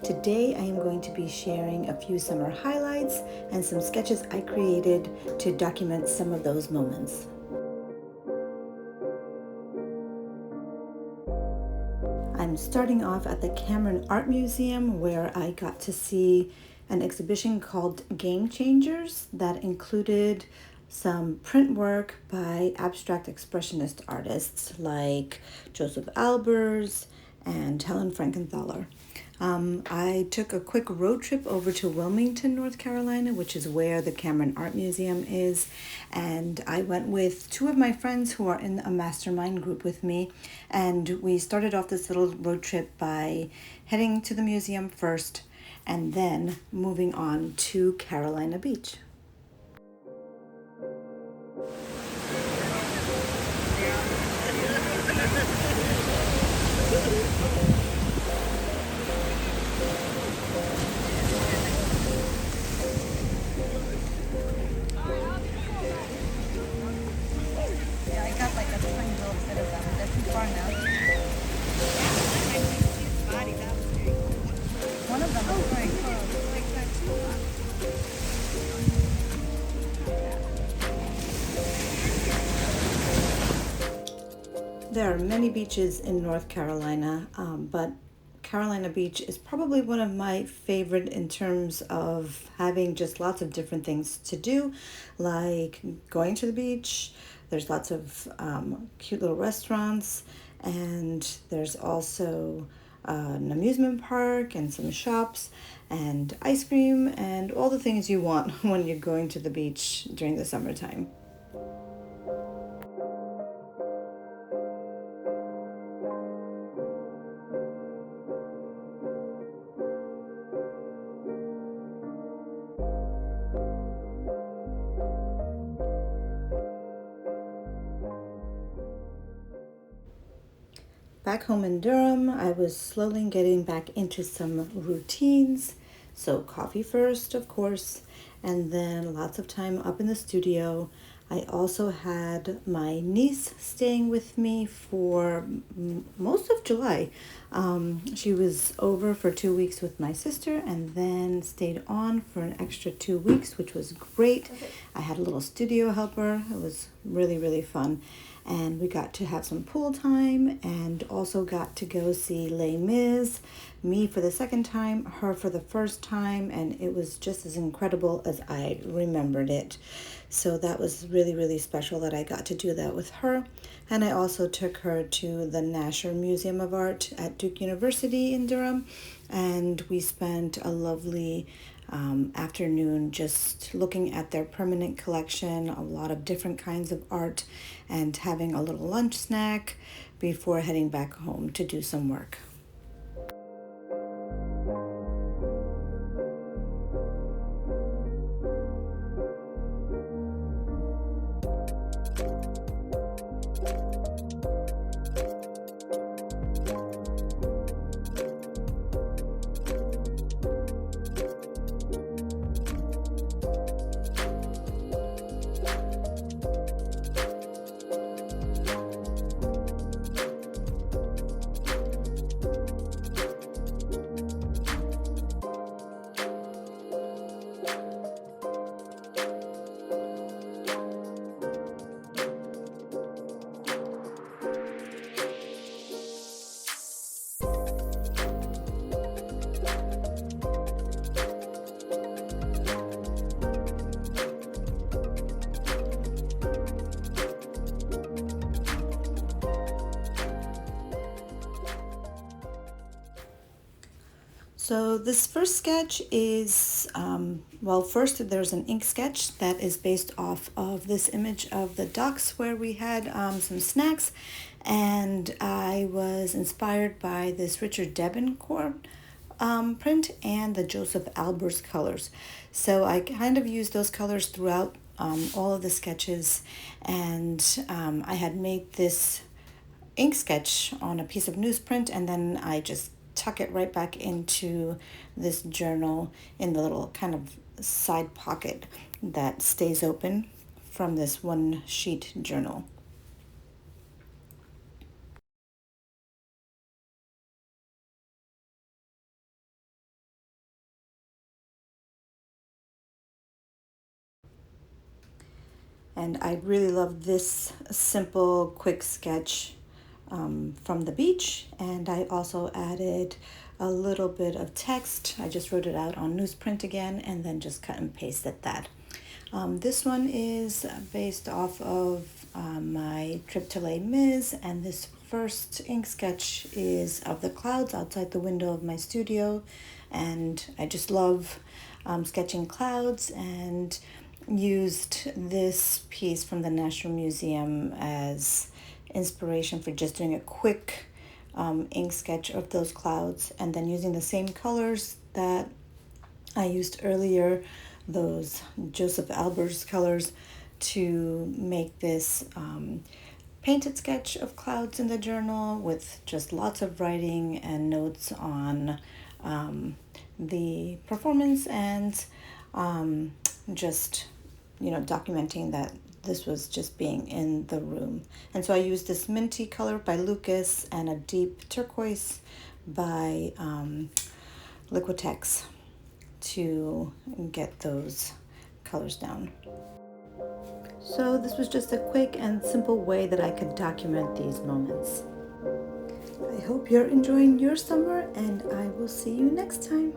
Today I am going to be sharing a few summer highlights and some sketches I created to document some of those moments. I'm starting off at the Cameron Art Museum, where I got to see an exhibition called Game Changers that included some print work by abstract expressionist artists like Joseph Albers and Helen Frankenthaler. I took a quick road trip over to Wilmington, North Carolina, which is where the Cameron Art Museum is. And I went with two of my friends who are in a mastermind group with me. And we started off this little road trip by heading to the museum first and then moving on to Carolina Beach. Yeah, I got like a tiny little bit of them. They're too far now. One of them is very close. There are many beaches in North Carolina, but Carolina Beach is probably one of my favorite in terms of having just lots of different things to do, like going to the beach. There's lots of cute little restaurants, and there's also an amusement park and some shops and ice cream and all the things you want when you're going to the beach during the summertime. Back home in Durham, I was slowly getting back into some routines. So, coffee first, of course, and then lots of time up in the studio. I also had my niece staying with me for most of July. She was over for 2 weeks with my sister and then stayed on for an extra 2 weeks, which was great. I had a little studio helper. It was really, really fun. And we got to have some pool time and also got to go see Les Mis, me for the second time, her for the first time, and it was just as incredible as I remembered it. So that was really, really special that I got to do that with her. And I also took her to the Nasher Museum of Art at Duke University in Durham, and we spent a lovely afternoon just looking at their permanent collection, a lot of different kinds of art, and having a little lunch snack before heading back home to do some work. So this first sketch is, first there's an ink sketch that is based off of this image of the ducks where we had some snacks, and I was inspired by this Richard Debencourt print and the Joseph Albers colors. So I kind of used those colors throughout all of the sketches, and I had made this ink sketch on a piece of newsprint, and then I just tuck it right back into this journal in the little kind of side pocket that stays open from this one sheet journal. And I really love this simple, quick sketch from the beach. And I also added a little bit of text. I just wrote it out on newsprint again and then just cut and pasted that. This one is based off of my trip to Les Mis, and this first ink sketch is of the clouds outside the window of my studio. And I just love sketching clouds, and used this piece from the National Museum as inspiration for just doing a quick ink sketch of those clouds, and then using the same colors that I used earlier, those Joseph Albers colors, to make this painted sketch of clouds in the journal with just lots of writing and notes on the performance, and just documenting that this was just being in the room. And so I used this minty color by Lucas and a deep turquoise by Liquitex to get those colors down. So this was just a quick and simple way that I could document these moments. I hope you're enjoying your summer, and I will see you next time.